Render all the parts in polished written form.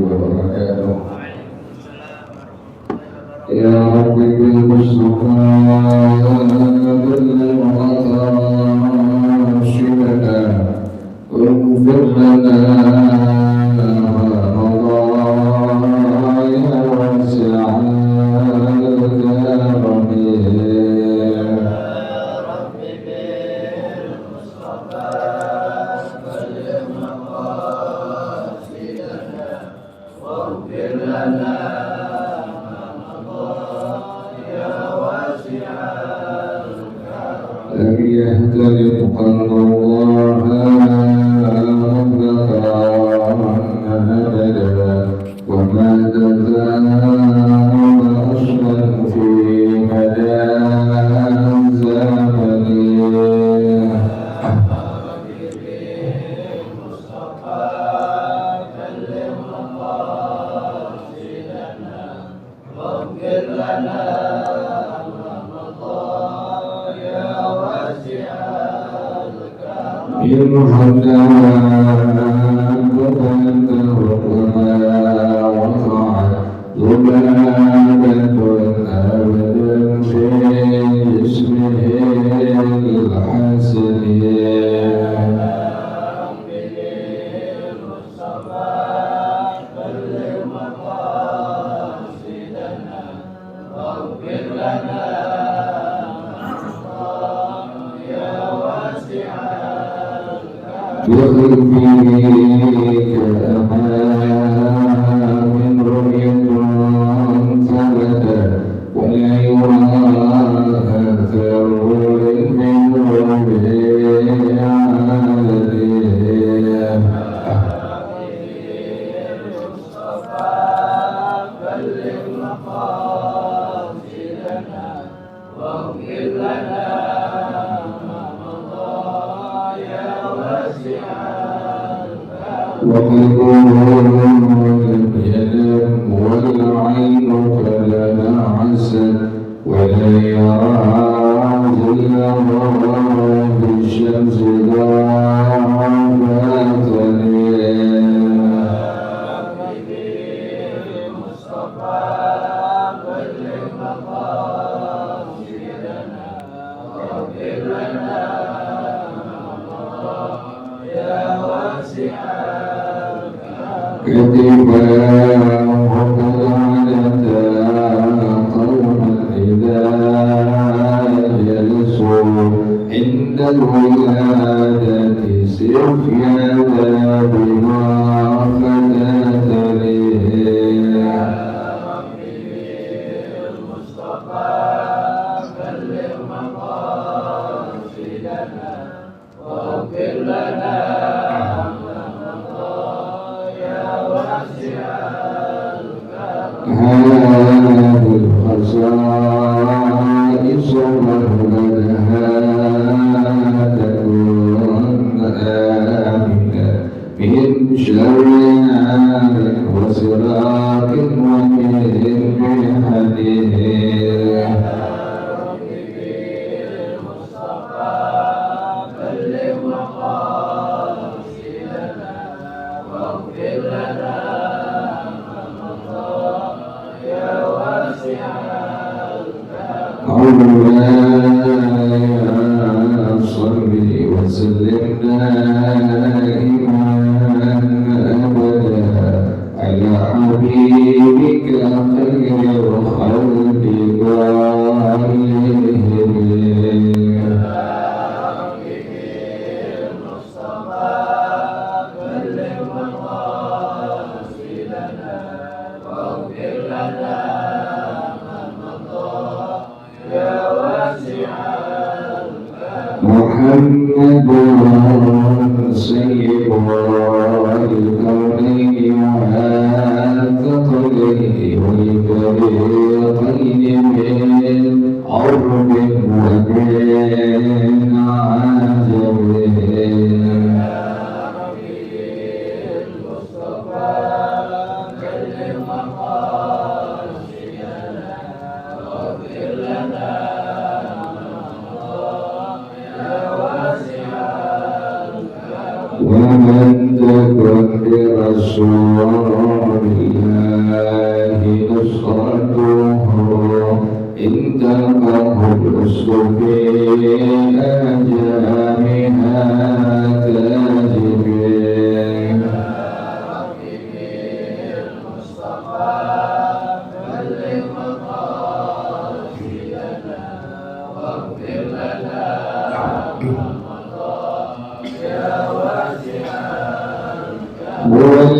وبركاته. يا رب بالمصطفى بلغ مقاصدنا واغفر لنا مضايا واسع الكرم. لم يهتدط قلب الله مطلقا أبدا وما تزال أصلا في مدى الزمن. ومن تكن برسول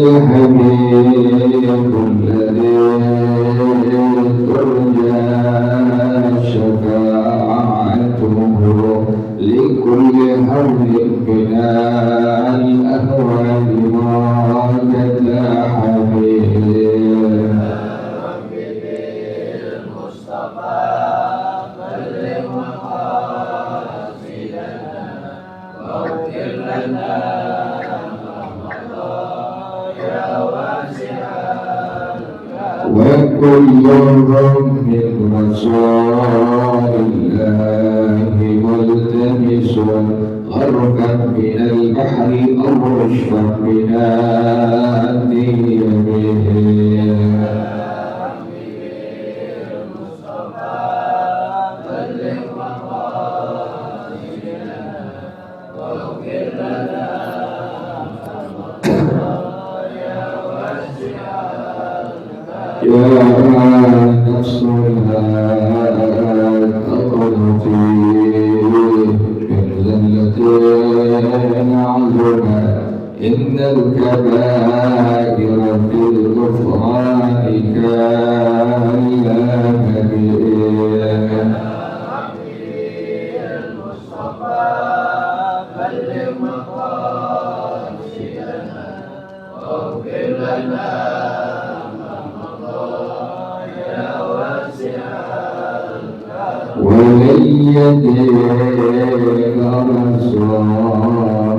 الحبيب الذي ترجى شفاعته لكل حول من الأهوال راجت حبيب ربي بالمصطفى بلغ مقاصدنا واغفر لنا وكل من رسول الله ملتمس غرقا من البحر أو رشفا من الدين به يا نفس لا تقنطي من ذلة عظمى إن الكبائر في الغفران كالأنبياء المصطفى بلغ مقاصدنا واغفر لنا ولن يدرك رسول الله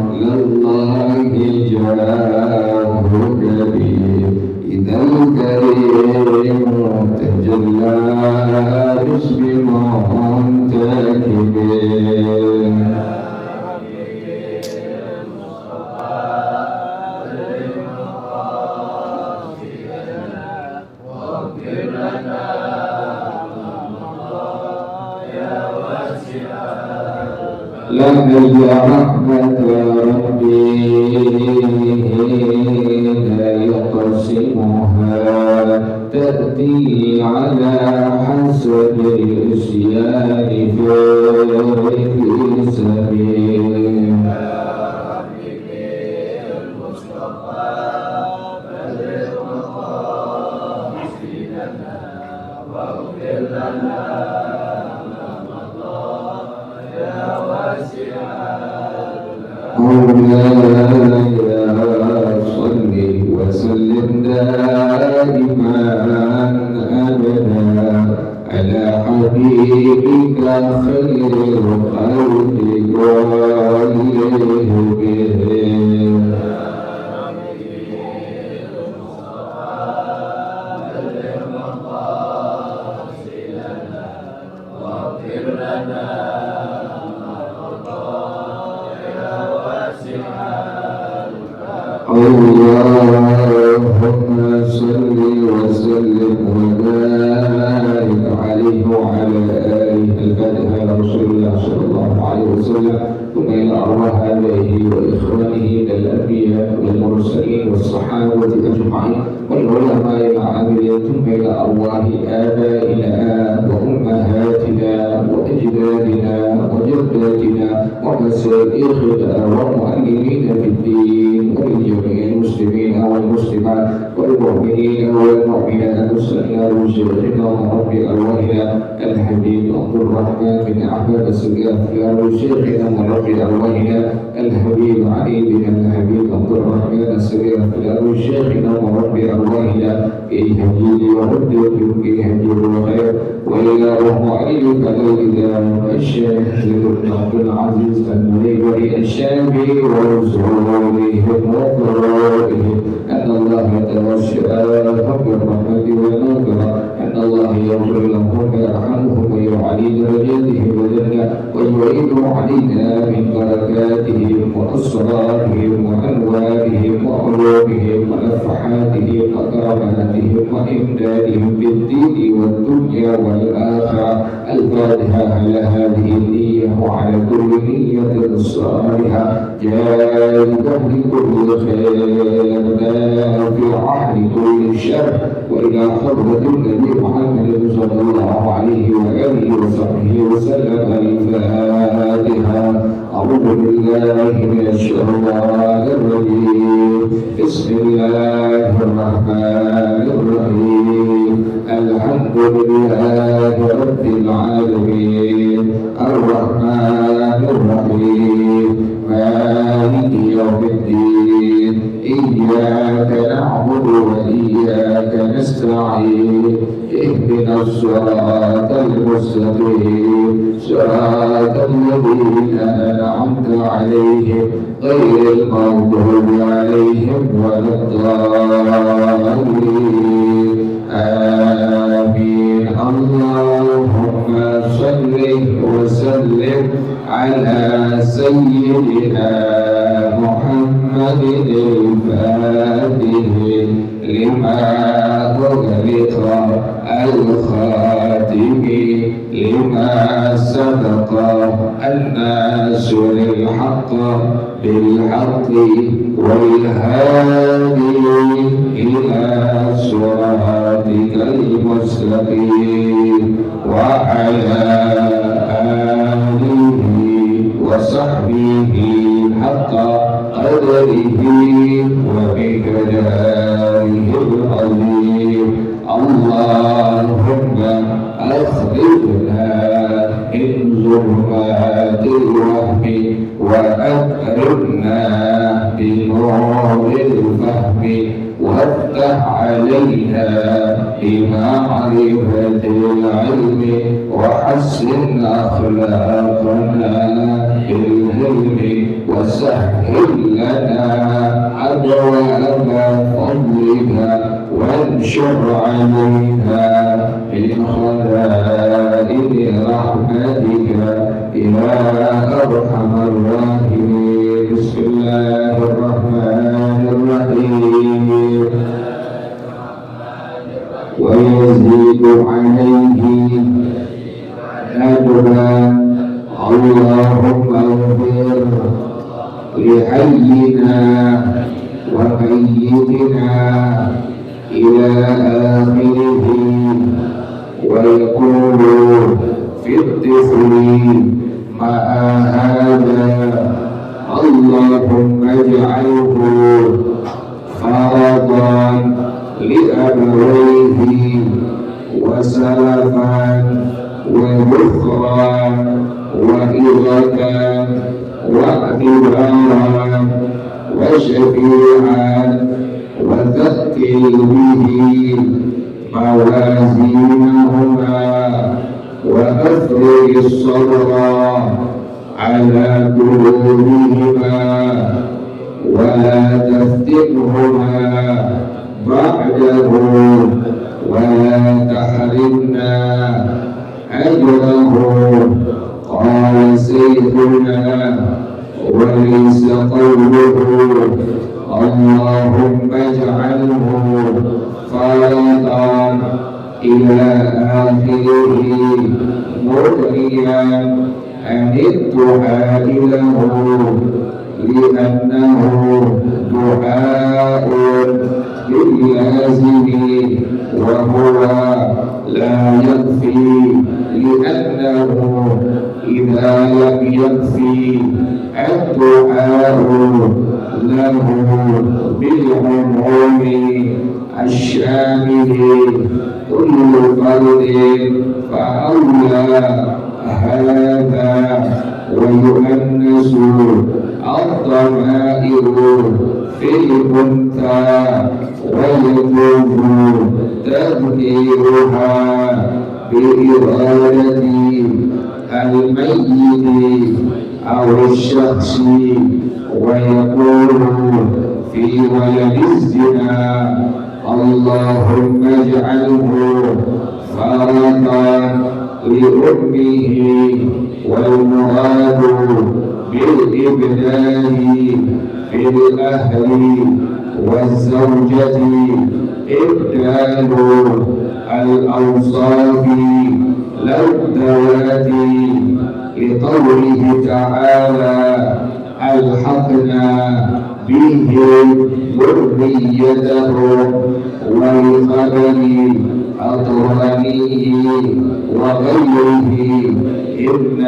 جاه كبير إذا الكريم تجلى باسم منتكبين لعل رحمة ربي لا يقسمها تأتي على حسب الإسيان في سبيل المصطفى بلغ مقاصدنا واغفر لنا مولاي صل وسلم دائما أبدا على حبيبك خير الخلق كلهم اللهم صل وسلم وبارك عليه وعلى آله الفاتحة على رسول الله صلى الله عليه وسلم ثم إلى أرواح آبائه وإخوانه من الأنبياء والمرسلين والصحابة أجمعين والعلماء العاملين ثم إلى أرواح آبائنا وأمهاتنا وأجدادنا وجداتنا ومشايخنا ومعلمين في الدين ولجميع المسلمين والمسلمات والمؤمنين والمؤمنات وسائر شيخنا ورب أرواحنا الحبيب عبد الرحمن بن أحمد السقاف شيخنا ورب أرواحنا الحبيب علي بن الحبيب عبد الرحمن السقاف شيخنا ورب أرواحنا الحبيب ورد الحبيب وخير وإلى روح عليك الإله الشيخ بن عبد العزيز المنيبري الشافعي ورسوله وقرائه أن الله توسل حب الرحمة والنظرة أن الله يغفر لهم ويرحمهم ويعلي درجاتهم وجنة ويعيد علينا من بركاتهم وأسرارهم وأنوارهم وعلومهم ونفحاتهم وكراماتهم وإمدادهم بالدين والدنيا والآخرة. الفاتحة على هذه النية وعلى كل نية صالحة جالبة لكل خير في عهد كل شر وإلى حضرة النبي محمد صلى الله عليه وآله وصحبه وسلم. الفاتحة. أعوذ بالله من الشيطان الرجيم بسم الله الرحمن الرحيم الحمد لله رب العالمين الرحمن الرحيم مالك يوم الدين إياك نعبد وإياك نستعين اهدنا الصراط المستقيم صراط الذين أنعمت عليهم غير المغضوب عليهم ولا الضالين آمين اللهم صل وسلم على سيدنا محمد الفاتح لما أغلق الخاتم لما سبق الناس للحق بالحق والهادي إلى صراطك المستقيم وعلى آله وصحبه حق قدره ومقداره العظيم اللهم أخرجنا من ظلمات الوهم وأكرمنا بنور الفهم وافتح علينا بمعرفة العلم وحسن أخلاقنا بالعلم وسهل لنا أبواب فضلك وانشر علينا من خزائن رحمتك يا أرحم الراحمين بسم الله الرحمن الرحيم ويزيد عليه ندبا اللهم اغفر لحينا وميتنا إلى آخره ويقول في الطفل مع هذا اللهم اجعله فرضا لأبويه وسلفا وذخرا وإغة واعتبارا وشفيعا وثقل به موازينهما وأفرغ الصبر على قلوبهما ولا تفتنهما بعده ولا تحرمنا أجره قال سيدنا وليس قوله اللهم اجعله فرضا إلى آخره مرئيا عن الدعاء له لأنه دعاء للازم وهو لا يكفي لأنه إذا لم يكفي الدعاء له بالعموم الشامل كل فرد فأولى هذا ويؤنس الضمائر في الأنثى ويجوز تذكيرها بإرادة الميت أو الشخص ويقول في ولد الزنا اللهم اجعله فرطا لأمه والمراد بالإبدال في الأهل والزوجة إبدال الأوصاف لا الذوات لقوله تعالى ألحقنا بهم ذريته والخبر أطرانيه وغيره إن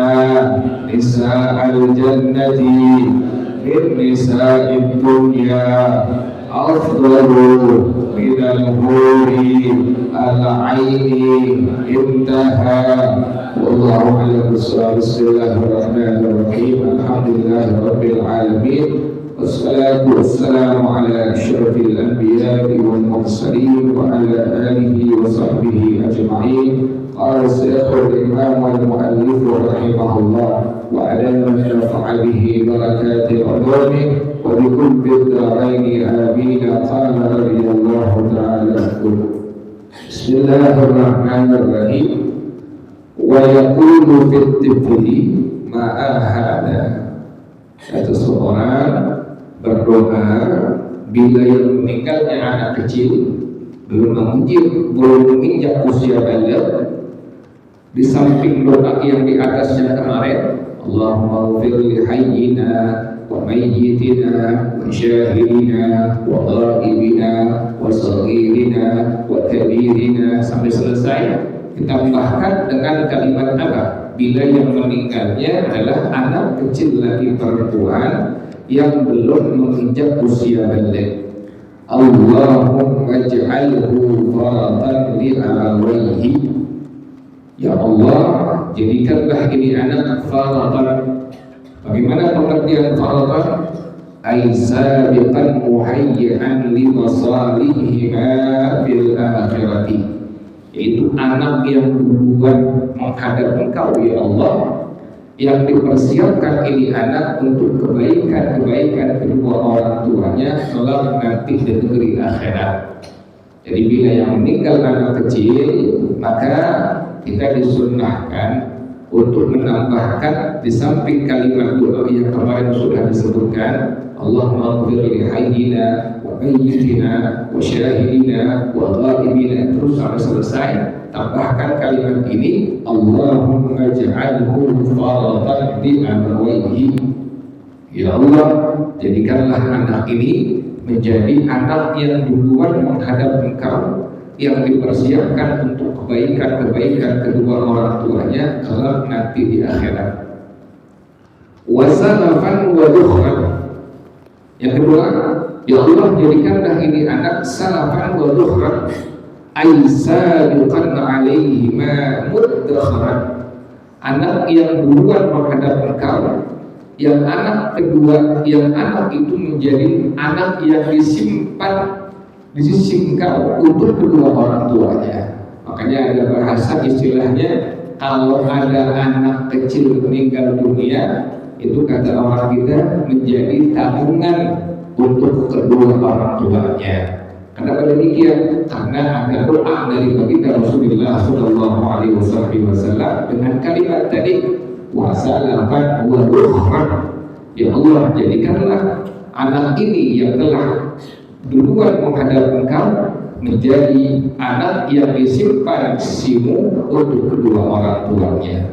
نساء الجنة من نساء الدنيا أفضل من الحور العين. انتهى. والله أعلم بالصواب. بسم الله الرحمن الرحيم. الحمد لله رب العالمين، والصلاة والسلام على أشرف الأنبياء والمرسلين وعلى آله وصحبه أجمعين. قال الشيخ الإمام والمؤلف رحمه الله: وعلى من نفع به بركات علومه وبكل الدارين آمين. قال رضي الله تعالى عنه: بسم الله الرحمن الرحيم. ويقول في الطفل ما هذا. Kata seorang berdoa bila yang meninggalnya anak kecil, belum menginjak usia balik, di samping doa yang di atasnya kemarin, Allahumma ighfir li hayyina wa mayyitina wa syahidina wa ghaibina wa saghirina wa kabirina sampai selesai. Ditambahkan dengan kalimat apa? Bila yang meninggalnya adalah anak kecil lagi perempuan yang belum menginjak usia balik. Allahumma ij'alhu faratan li abawayhi. Ya Allah, jadikanlah ini anak faratan. Bagaimana pengertian faratan? Ay sabiqan muhayyi'an li masalihima fil akhirati. Itu anak yang duluan menghadap Engkau ya Allah, yang dipersiapkan ini anak untuk kebaikan-kebaikan kedua orang tuanya kelak nanti di negeri akhirat. Jadi bila yang meninggal anak kecil, maka kita disunnahkan untuk menambahkan di samping kalimat doa yang kemarin sudah disebutkan, Allahumma ighfir li hayyina wa mayyitina wa syahidina wa ghaibina, terus sampai selesai. Tambahkan kalimat ini, Allahumma ij'alhu faratan li abawayhi. Ya Allah, jadikanlah anak ini menjadi anak yang duluan menghadap Engkau, yang dipersiapkan untuk kebaikan-kebaikan kedua orang tuanya kelak nanti di akhirat. Wasalafan wa dukhran. Yang kedua, ya Allah, jadikanlah ini anak salafan wa dukhran, ay sabiqan alaihi ma muddakhran. Anak yang duluan menghadap Engkau, yang anak kedua, yang anak itu menjadi anak yang disimpan di sisi Engkau untuk kedua orang tuanya. Makanya ada bahasa istilahnya, kalau ada anak kecil meninggal dunia, itu kata orang kita menjadi tabungan untuk kedua orang tuanya. Kenapa demikian? Karena ada doa dari baginda Rasulullah Sallallahu Alaihi Wasallam dengan kalimat tadi, wasalafan wa dukhran. Ya Allah, jadikanlah anak ini yang telah duluan menghadap Engkau menjadi anak yang disimpan sisimu untuk kedua orang tuanya.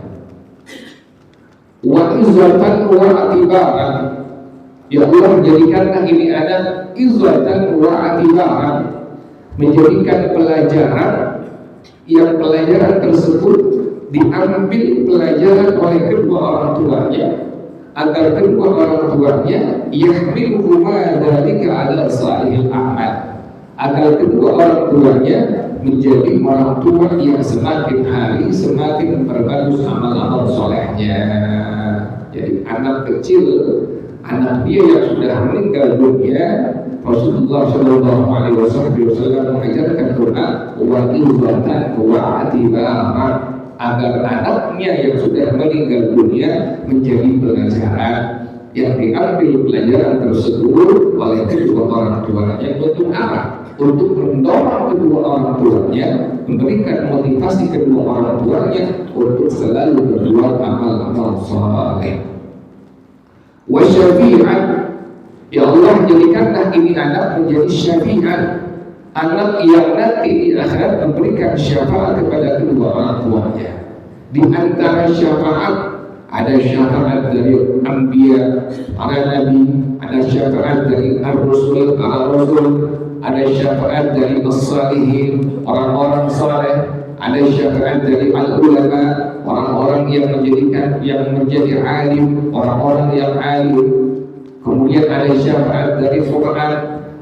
Wa izzatan wa atibaran. Ya Allah, jadikanlah ini anak izzatan wa atibaran, menjadikan pelajaran yang pelajaran tersebut diambil pelajaran oleh kedua orang tuanya, agar kedua orang tuanya yahmiluhu ma dzalika ala salihil a'mal, agar kedua orang tuanya menjadi orang tua yang semakin hari semakin berbagus amal-amal solehnya. Jadi anak kecil, anak dia yang sudah meninggal dunia, Rasulullah Shallallahu Alaihi Wasallam mengajarkan doa wa izzatan wa atibaran, agar anaknya yang sudah meninggal dunia menjadi pelajaran, yang diambil pelajaran tersebut oleh kedua orang tuanya untuk apa? Untuk mendorong kedua orang tuanya, memberikan motivasi kedua orang tuanya untuk selalu berbuat amal-amal saleh. Wa syafi'an, ya Allah, jadikanlah ini anak menjadi syafi'an, anak yang nanti di akhirat memberikan syafaat kepada kedua orang tuanya. Di antara syafaat ada syafaat dari anbiya, para nabi, ada syafaat dari ar-rusul, para rasul, ada syafaat dari as-salihin, orang-orang saleh, ada syafaat dari al-ulama, orang-orang yang menjadi alim, orang-orang yang alim. Kemudian ada syafaat dari Quran,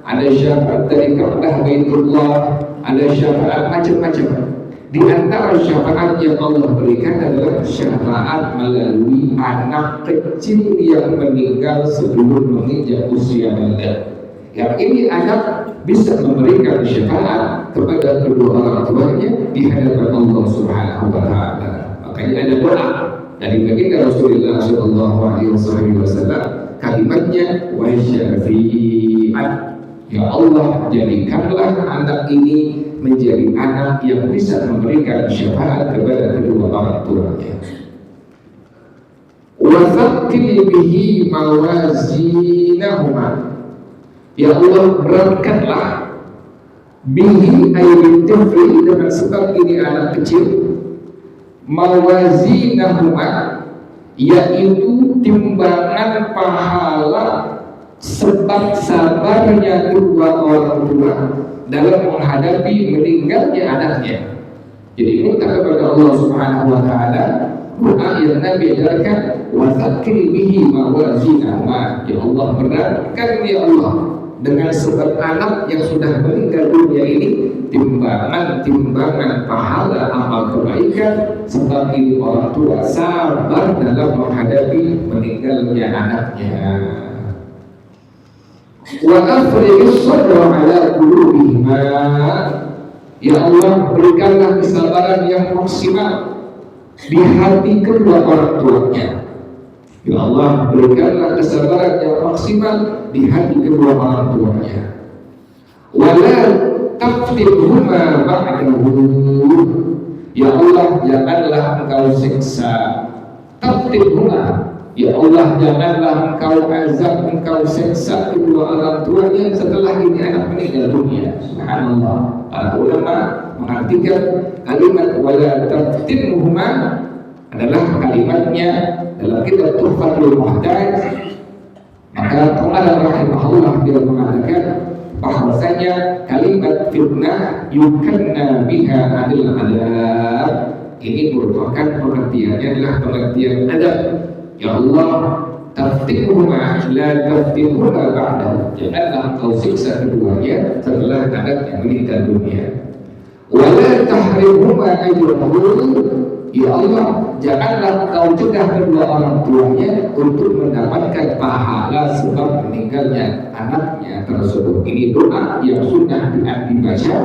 ada syafaat dari Ka'bah Baitullah, ada syafaat macam-macam. Di antara syafaat yang Allah berikan adalah syafaat melalui anak kecil yang meninggal sebelum menginjak usia balik. Yang ini anak bisa memberikan syafaat kepada kedua orang tuanya di hadapan Allah Subhanahu wa taala. Makanya ada doa dari baginda Rasulullah sallallahu alaihi wasallam, kalimatnya wa syafi'at. Ya Allah, jadikanlah anak ini menjadi anak yang bisa memberikan syafaat kepada kedua orang tuanya. Wa tsaqqil bihi mawazinahuma. Ya Allah, beratkanlah bihi ayyul tifli, dengan sebab ini anak kecil, mawazinahuma, yaitu timbangan pahala sebab sabarnya kedua orang tua dalam menghadapi meninggalnya anaknya. Jadi minta kepada Allah Subhanahu wa taala, doa yang Nabi ajarkan, wa tsaqqil bihi mawazinahuma. Ya Allah, beratkan ya Allah dengan sebab anak yang sudah meninggal dunia ini timbangan pahala amal kebaikan, sebab ini orang tua sabar dalam menghadapi meninggalnya anaknya. Wa afriqis sabra ala qulubihima. Ya Allah, berikanlah kesabaran yang maksimal di hati kedua orang tuanya. Ya Allah, berikanlah kesabaran yang maksimal di hati kedua orang tuanya. Wala taftinhuma ba'dahu. Ya Allah, janganlah engkau siksa. Taftinhuma, ya Allah, janganlah engkau azab, engkau siksa kedua orang tuanya setelah ini anak meninggal dunia. Subhanallah. Para ulama mengartikan kalimat wala taftinhuma adalah kalimatnya dalam kitab Tuhfatul Muhtaj. Maka pengarang rahimahullah dia mengatakan bahwasanya kalimat fitnah yukanna biha adil adab, ini merupakan pengertiannya adalah pengertian adab. Ya Allah, taftinhuma la taftinhuma ba'da, janganlah kau siksa keduanya setelah anaknya meninggal dunia. Wala tahrimhuma ajrahum. Ya Allah, janganlah kau cegah kedua orang tuanya untuk mendapatkan pahala sebab meninggalnya anaknya tersebut. Ini doa yang sudah dibaca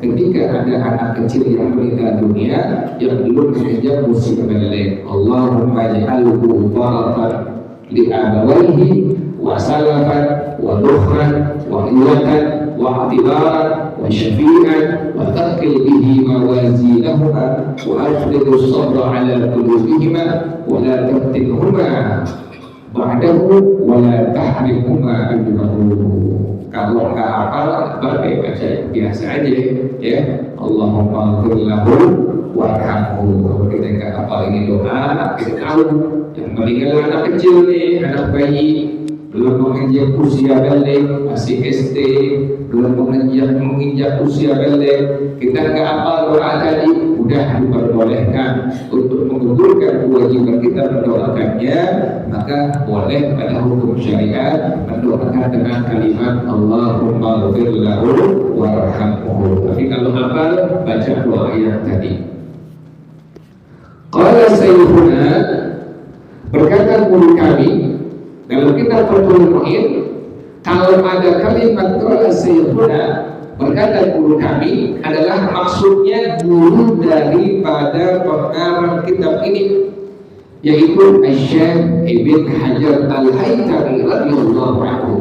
ketika ada anak kecil yang meninggal dunia yang belum menginjak usia balik. Allahumma ij'alhu baratan li abawaihi wa salafan wa dukhran wa iyatan wa atibaran wa syafi'an wa taqil bihi mawazinahuma wa afriqus sabra ala qulubihima wa la taftinhuma ba'dahu wa la tahrimhuma ajrahu. Kalau nggak hafal, pakai baca biasa aja ya. Allahumma ighfir lahu warhamhu. Kalau kita nggak hafal ini doa, kita tahu yang meninggal anak kecil nih, anak bayi belum menginjak usia balik, masih SD, belum menginjak usia balik, kita nggak hafal doa tadi, udah diperbolehkan untuk menggugurkan kewajiban kita mendoakannya, maka boleh pada hukum syariat mendoakan dengan kalimat Allahumma ighfir lahu warhamhu. Tapi kalau hafal, baca doa yang tadi. Qala sayyiduna, berkata guru kami dalam kitab Fathul Mu'in, kalau ada kalimat qala sayyiduna, berkata guru kami, adalah maksudnya guru daripada pengarang kitab ini, yaitu Syekh Ibn Hajar Al-Haytami radhiyallahu anhu.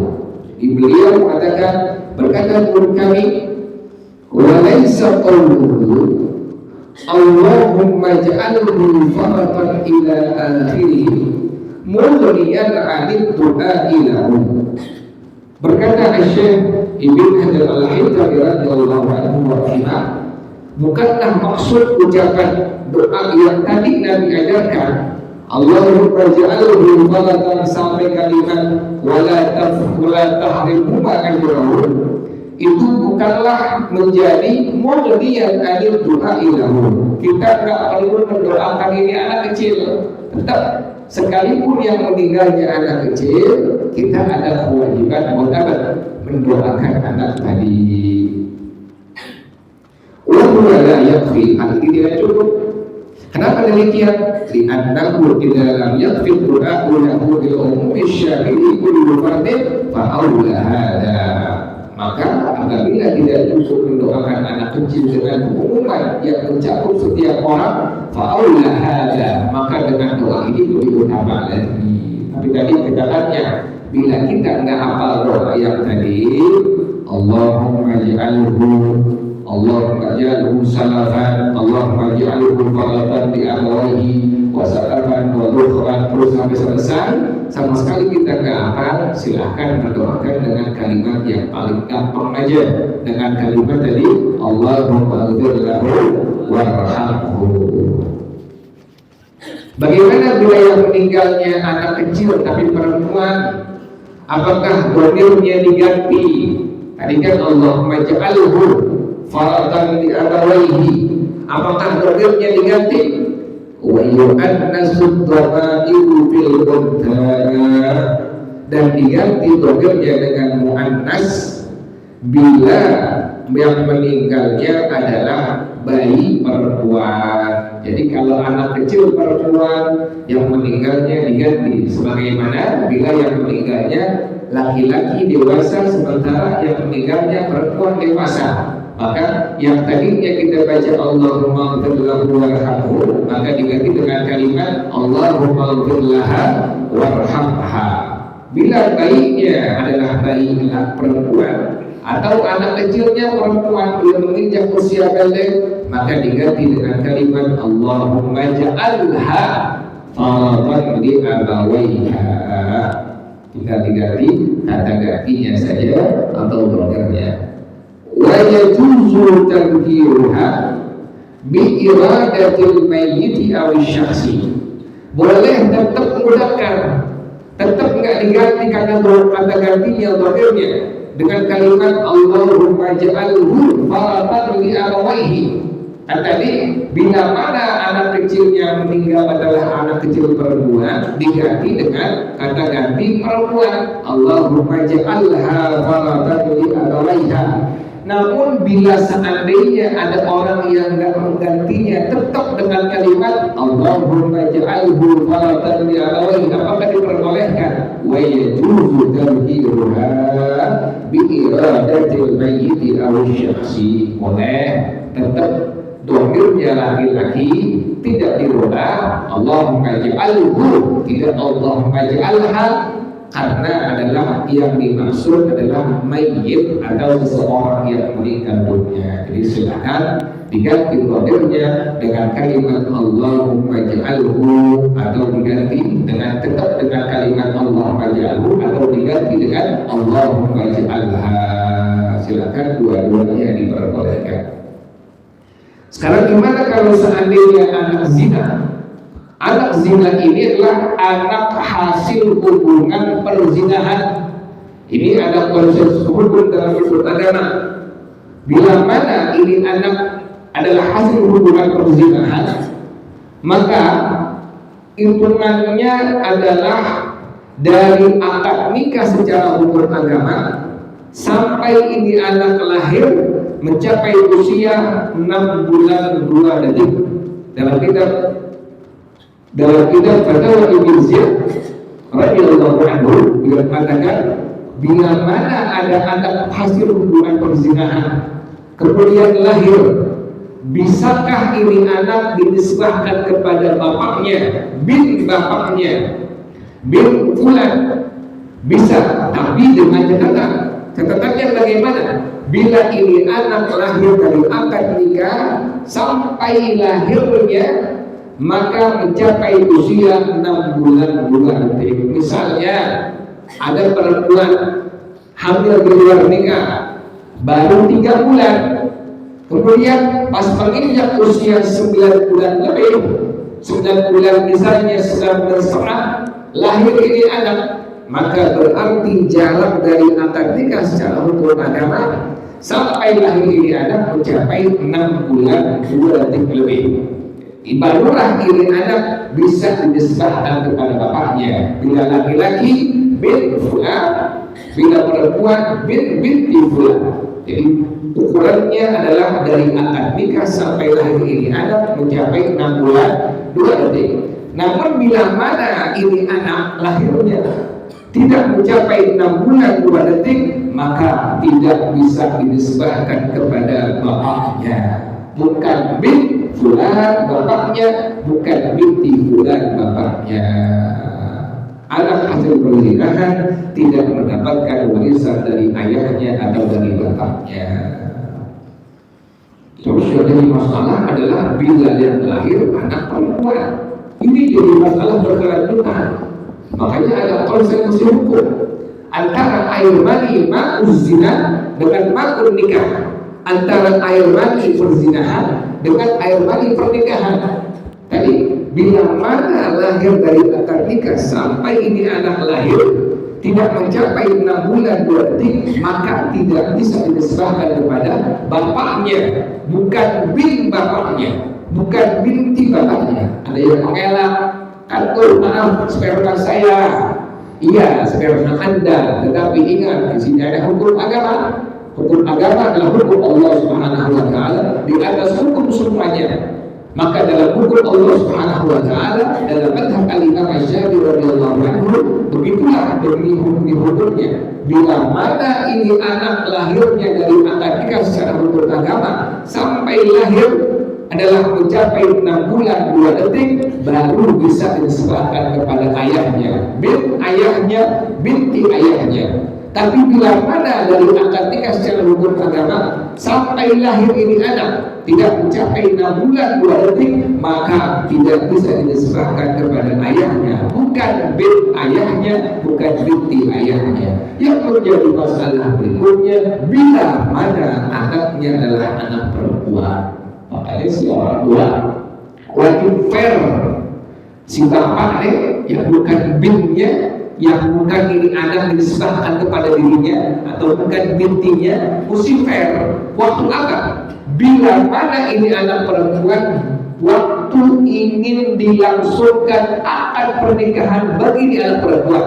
Beliau mengatakan, berkata guru kami, wa laisa qawluhu Allahumma ja'alhu faratan ila akhirih mughniyan 'anid du'a ilahu. Berkata Syekh Ibn Hajar Al-Haytami radhiyallahu anhu rahimah, bukanlah maksud ucapan doa yang tadi Nabi ajarkan Allahumma ja'alhu balatan sampai kalimat wala tahrimuma ajrahu, itu bukanlah menjadi mughniyan anil du'a ilahu. Kita nggak perlu mendoakan ini anak kecil. Tetap sekalipun yang meninggalnya anak kecil, kita ada kewajiban mendoakan anak tadi. Wa la yakfi, hal ini tidak cukup. Kenapa demikian? Li'annahu idza lam yakfi du'a lahu bil umumi syamili kullu fardin fa aula hada. Maka apabila tidak cukup mendoakan anak kecil dengan keumuman yang mencakup setiap orang, fa aula hada, maka dengan doa ini lebih utama lagi. Tapi tadi katakannya, bila kita enggak hafal doa yang tadi, Allahumma ja'alhu salafan, Allahumma ja'alhu faratan di abawaihi wa salafan wa dukhran, terus sampai selesai, sama sekali kita nggak hafal, silahkan mendoakan dengan kalimat yang paling gampang aja, dengan kalimat tadi Allahumma ighfir lahu warhamhu. Bagaimana bila yang meninggalnya anak kecil tapi perempuan? Apakah dhamirnya diganti? Tadi kan Allahumma ja'alhu faratan li abawaihi, apakah dhamirnya diganti? Wa yu'annasu dhamairu bil muntana, dan diganti dhamirnya dengan muannas bila yang meninggalnya adalah bayi perempuan. Jadi kalau anak kecil perempuan, yang meninggalnya diganti sebagaimana bila yang meninggalnya laki-laki dewasa sementara yang meninggalnya perempuan dewasa. Maka yang tadinya kita baca Allahumma ighfir lahu warhamhu, maka diganti dengan kalimat Allahumma ighfir laha warhamha. Bila bayinya adalah bayi perempuan atau anak kecilnya perempuan belum menginjak usia balik, maka diganti dengan kalimat Allahumma ja'alha faratan li abawaiha. Tinggal diganti kata gantinya saja atau dhamirnya. Wa yajuzu tadhkiruha bi iradatil mayyiti aw syakhsi. Boleh tetap mudzakkar, tetap enggak diganti kata gantinya dhamirnya dengan kalimat Allahumma ja'alhu faratan li abawaihi. Tadi bila mana anak kecilnya meninggal adalah anak kecil perempuan, diganti dengan kata ganti perempuan Allahumma ja'alha faratan li abawaiha. Namun bila seandainya ada orang yang enggak menggantinya, tetap dengan kalimat Allahumma ja'alhu faratan li abawaihi, apakah diperbolehkan? Wa yajuzu tadhkiruha bi iradatil mayyiti aw syakhsi. Boleh, tetap dhamirnya laki-laki, tidak dirubah Allahumma ja'alhu, tidak Allahumma ja'alha, karena adalah yang dimaksud adalah mayyit atau seseorang yang meninggal dunia. Jadi silakan diganti dhamirnya dengan kalimat Allahumma ja'alhu, atau diganti dengan tetap dengan kalimat Allahumma ja'alhu, atau diganti dengan Allahumma ja'alha. Silakan dua-duanya diperbolehkan. Sekarang gimana kalau seandainya anak zina? Anak zina ini adalah anak hasil hubungan perzinahan. Ini ada konsep hukum dalam hukum agama. Bila mana ini anak adalah hasil hubungan perzinahan, maka hitungannya adalah dari akad nikah secara hukum agama sampai ini anak lahir mencapai usia 6 bulan 2 detik. Dalam kitab Fatwa Ibnu Ziyad radhiyallahu anhu mengatakan, bila mana ada anak hasil hubungan perzinahan kemudian lahir, bisakah ini anak dinisbahkan kepada bapaknya, bin bapaknya, bin fulan? Bisa, tapi dengan catatan. Catatannya bagaimana? Bila ini anak lahir dari akad nikah sampai lahirnya, maka mencapai usia 6 bulan 2 detik. Misalnya ada perempuan hamil di luar nikah baru 3 bulan, kemudian pas menginjak usia 9 bulan lebih, 9 bulan misalnya 9 bulan setengah lahir ini anak, maka berarti jarak dari akad nikah secara hukum agama sampai lahir ini anak mencapai 6 bulan 2 detik lebih. Barulah ini anak bisa dinisbahkan kepada bapaknya. Bila laki-laki bin fulan, bila perempuan bin binti fulan. Jadi ukurannya adalah dari akad nikah sampai lahir ini anak mencapai 6 bulan 2 detik. Namun bila mana ini anak lahirnya tidak mencapai 6 bulan 2 detik, maka tidak bisa dinisbahkan kepada bapaknya. Bukan bin fulan bapaknya, bukan binti fulan bapaknya. Anak hasil perzinahan tidak mendapatkan warisan dari ayahnya atau dari bapaknya. Terus yang jadi masalah adalah bila yang lahir anak perempuan. Ini jadi masalah berkelanjutan. Makanya ada konsekuensi hukum antara air mani ma'uz zina dengan ma'un nikah, antara air mani perzinahan dengan air mani pernikahan. Tadi bila mana lahir dari akad nikah sampai ini anak lahir tidak mencapai 6 bulan 2 detik, maka tidak bisa dinisbahkan kepada bapaknya, bukan bin bapaknya, bukan binti bapaknya. Ada yang mengelak, kantor maaf sperma saya, iya sperma Anda, tetapi ingat di sini ada hukum agama. Hukum agama adalah hukum Allah Subhanahu wa taala di atas hukum semuanya. Maka dalam hukum Allah Subhanahu wa taala, dalam madhab Al-Imam Asy-Syafi'i radhiyallahu anhu, begitulah demi hukumnya. Bila mana ini anak lahirnya dari akad nikah secara hukum agama sampai lahir adalah mencapai 6 bulan 2 detik, baru bisa dinisbahkan kepada ayahnya, bin ayahnya, binti ayahnya. Tapi bila mana dari akad nikah secara hukum agama sampai lahir ini anak tidak mencapai 6 bulan 2 detik, maka tidak bisa dinisbahkan kepada ayahnya, bukan bin ayahnya, bukan binti ayahnya. Yang menjadi masalah berikutnya, bila mana anaknya adalah anak perempuan, makanya si orang tua wajib fair. Si bapaknya yang bukan binnya, yang bukan ini anak dinisbahkan kepada dirinya atau bukan bintinya, mesti fair. Waktu apa? Bila mana ini anak perempuan, waktu ingin dilangsungkan akad pernikahan bagi ini anak perempuan.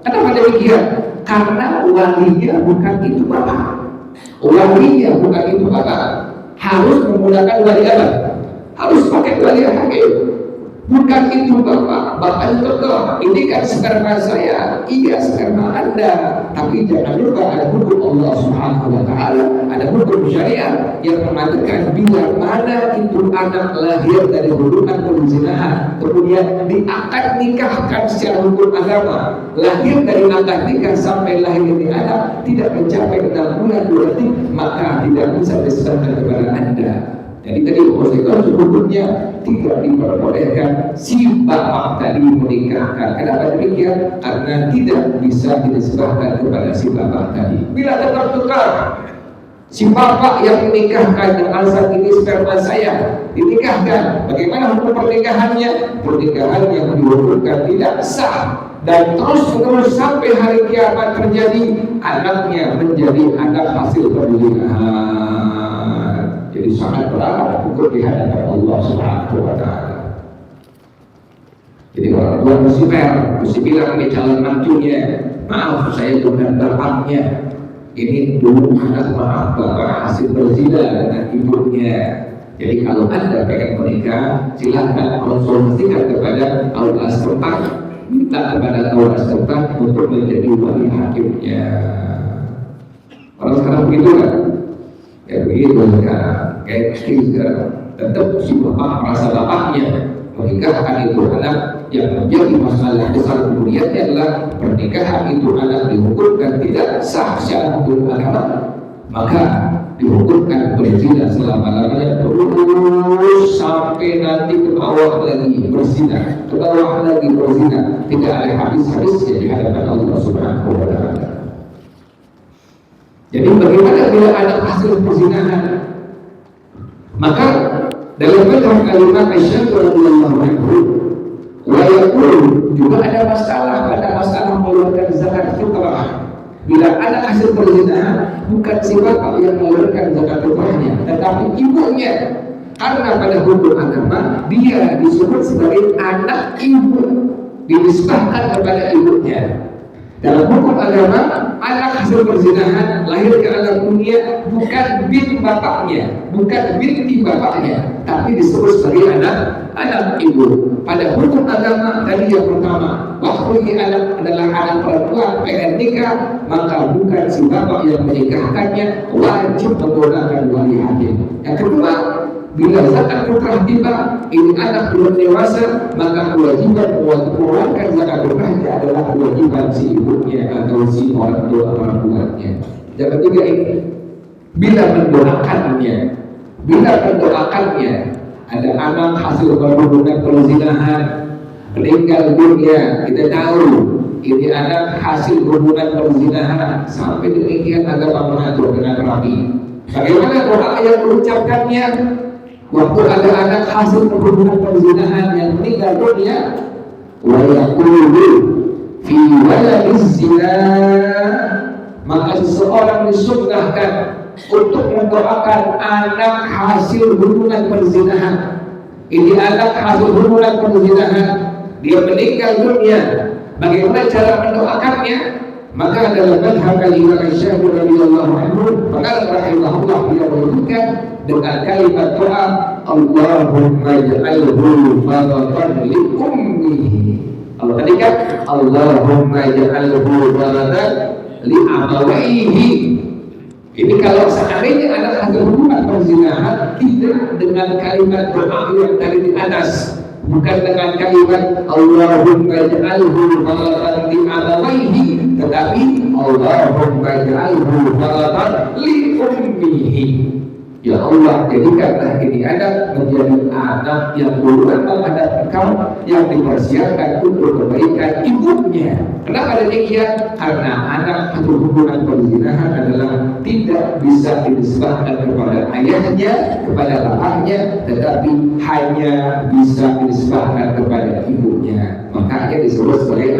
Kenapa demikian? Karena walinya bukan itu bapak, walinya bukan itu bapak. Harus menggunakan wali apa? Harus pakai wali hakim. Bukan itu bapak, bapak itu ini kan sperma saya, iya sperma Anda. Tapi jangan lupa ada hukum Allah Subhanahu wa taala, ada hukum syariat yang mengatakan bila mana itu anak lahir dari hubungan perzinahan, kemudian diakad nikahkan secara hukum agama, lahir dari akad nikah sampai lahir ini anak tidak mencapai 6 bulan 2 detik, maka tidak bisa diserahkan kepada Anda. Jadi tadi konsekuensi hukumnya tidak diperbolehkan si bapak tadi menikahkan. Kenapa demikian? Karena tidak bisa dinisbahkan kepada si bapak tadi. Bila tetap tukar, si bapak yang menikahkan dengan alasan ini sperma saya dinikahkan, bagaimana hukum pernikahannya? Pernikahan yang dihukumkan tidak sah dan terus menerus sampai hari kiamat terjadi, anaknya menjadi anak hasil perzinahan. Jadi sangat berat hukum di hadapan Allah Subhanahu wa taala. Jadi orang tua mesti fair, mesti bilang ke calon mantunya, maaf saya bukan bapaknya. Ini dulu anak maaf bapak hasil berzina dengan ibunya. Jadi kalau Anda pengen menikah, silakan konsultasikan kepada aula setempat, minta kepada aula setempat untuk menjadi wali hakimnya. Orang sekarang begitu kan? Ya begitu sekarang, kayak sekarang tetap si bapak merasa bapaknya menikahkan itu anak. Yang menjadi masalah besar kemudiannya adalah pernikahan itu anak dihukumkan tidak sah secara hukum agama, maka dihukumkan berzina selama-lamanya terus sampai nanti ke bawah lagi berzina, ke bawah lagi berzina, tidak ada habis-habisnya di hadapan Allah Subhanahu wa taala. Jadi bagaimana bila anak hasil perzinahan? Maka Dalam bentuk kalimat asyhadu radhiyallahu anhu wa yaqul juga ada masalah mengeluarkan zakat fitrah. Bila anak hasil perzinahan bukan si bapak yang mengeluarkan zakat fitrahnya, tetapi ibunya. Karena pada hukum agama dia disebut sebagai anak ibu, dinisbahkan kepada ibunya. Dalam hukum agama, anak hasil perzinahan lahir ke alam dunia bukan bin bapaknya, bukan binti bapaknya, tapi disebut sebagai anak ibu. Pada hukum agama tadi yang pertama, waktu ini anak adalah anak perempuan pengen nikah, maka bukan si bapak yang menikahkannya, wajib menggunakan wali hakim. Yang kedua, bila zakat fitrah tiba, ini anak belum dewasa, maka kewajiban mengeluarkan zakat fitrahnya adalah kewajiban si ibunya atau si orang tua perempuannya. Yang ketiga ini, bila mendoakannya, ada anak hasil hubungan perzinahan meninggal dunia, kita tahu ini anak hasil hubungan perzinahan, sampai demikian agama mengatur dengan rapi. Bagaimana doa yang mengucapkannya? Waktu ada anak hasil hubungan perzinahan yang meninggal dunia, wa yaqulu fi waladiz zina, maka seseorang disunnahkan untuk mendoakan anak hasil hubungan perzinahan. Ini anak hasil hubungan perzinahan, dia meninggal dunia. Bagaimana cara mendoakannya? Maka dalam madhab Imam Syafi'i radhiyallahu anhu, maka rahimahullah beliau menyebutkan dengan kalimat doa, Allahumma ja'alhu faratan li ummihi. Allah tadi kan Allahumma ja'alhu faratan li abawaihi. Ini kalau seandainya anak hasil hubungan perzinahan, tidak dengan kalimat doa yang tadi di atas, bukan dengan kalimat Allahumma ja'alhu faratan li abawaihi, tetapi Allahumma ja'alhu faratan li ummihi. Ya Allah, jadikanlah ini anak menjadi anak yang berulang pada engkau, yang dipersiapkan untuk kebaikan ibunya. Kenapa demikian? Karena anak atau hubungan perzinahan adalah tidak bisa dinisbahkan kepada ayahnya, kepada bapaknya, tetapi hanya bisa dinisbahkan kepada ibunya. Makanya disebut sebagai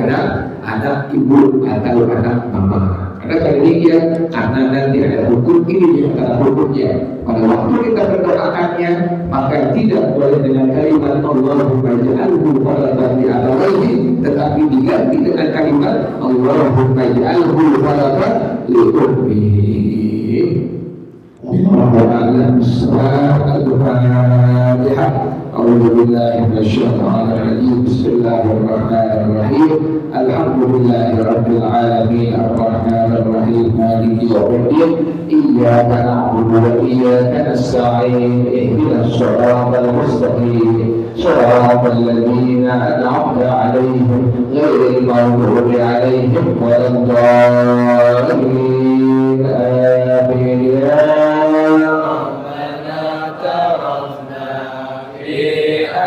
anak ibu atau anak mama. Karena demikian, karena nanti ada hukum ini di antara hukumnya. Pada waktu kita mendoakannya, maka tidak boleh dengan kalimat Allahumma ja'alhu faratan li abawaihi, tetapi diganti dengan kalimat Allahumma ja'alhu faratan li ummihi. Wallahu a'lam bishawab. Al-Fatihah. أعوذ بالله من الشيطان الرجيم. بسم الله الرحمن الرحيم. الحمد لله رب العالمين الرحمن الرحيم مالك يوم الدين. إياك نعبد وإياك نستعين. اهدنا الصراط المستقيم صراط الذين أنعمت عليهم غير المغضوب عليهم ولا الضالين. آمين.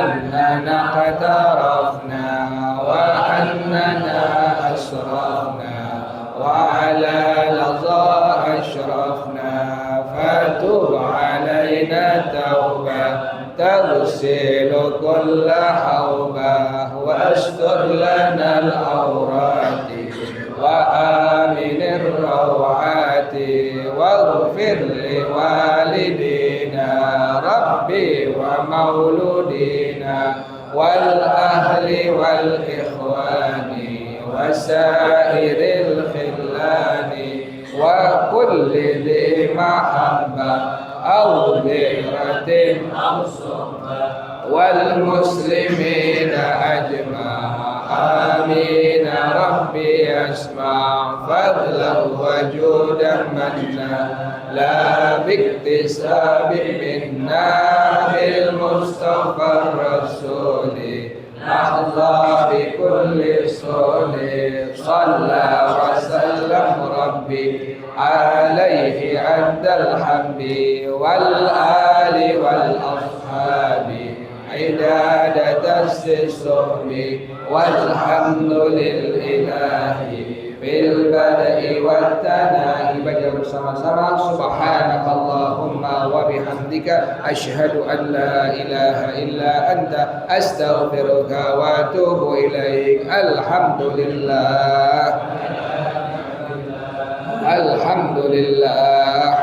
أننا اقترفنا وأننا أسرفنا وعلى لظى أشرفنا، فتب علينا توبة تغسل كل حوبة، واستر لنا العورات وآمن الروعات، واغفر لوالدينا ربي ومولودينا والأهل والإخوان وسائر الخلان وكل ذي محبة أو ذرة أو صحبة والمسلمين أجمع. آمين. ربي اسمع فضلا وجودا منا، لا باكتساب منا، بالمصطفى الرسول نحظى بكل صول. صلى وسلم ربي عليه عند الحمد والآل والأصحاب عداد الصحب، والحمد لله fil bada'i wat tana'i. Baca bersama-sama subhanakallahumma wa bihamdika asyhadu an la ilaha illa anta astaghfiruka wa atubu ilaik. Alhamdulillah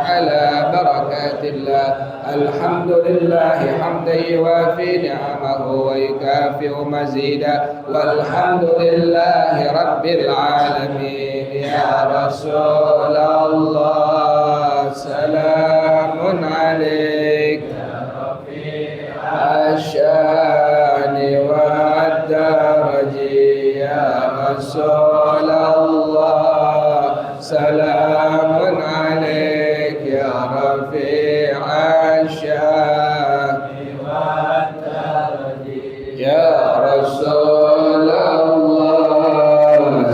ala barakatillah. Alhamdulillah hamdan yuwafi ni'amahu wa yukafi'u mazida. Walhamdulillahi rabbil alamin. Ya Rasulullah salamun alaik asyani wa daraji. Ya Rasulullah salamun alaik ya rafi' asyani wa daraji. Ya Rasulullah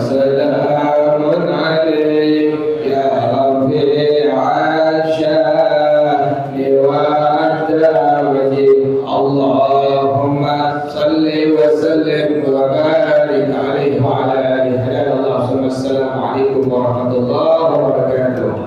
salamun alaik ya rafi' asyani wa daraji. Allahumma salli wa sallim wa barik alaihi wa ala alihi. Assalamualaikum warahmatullahi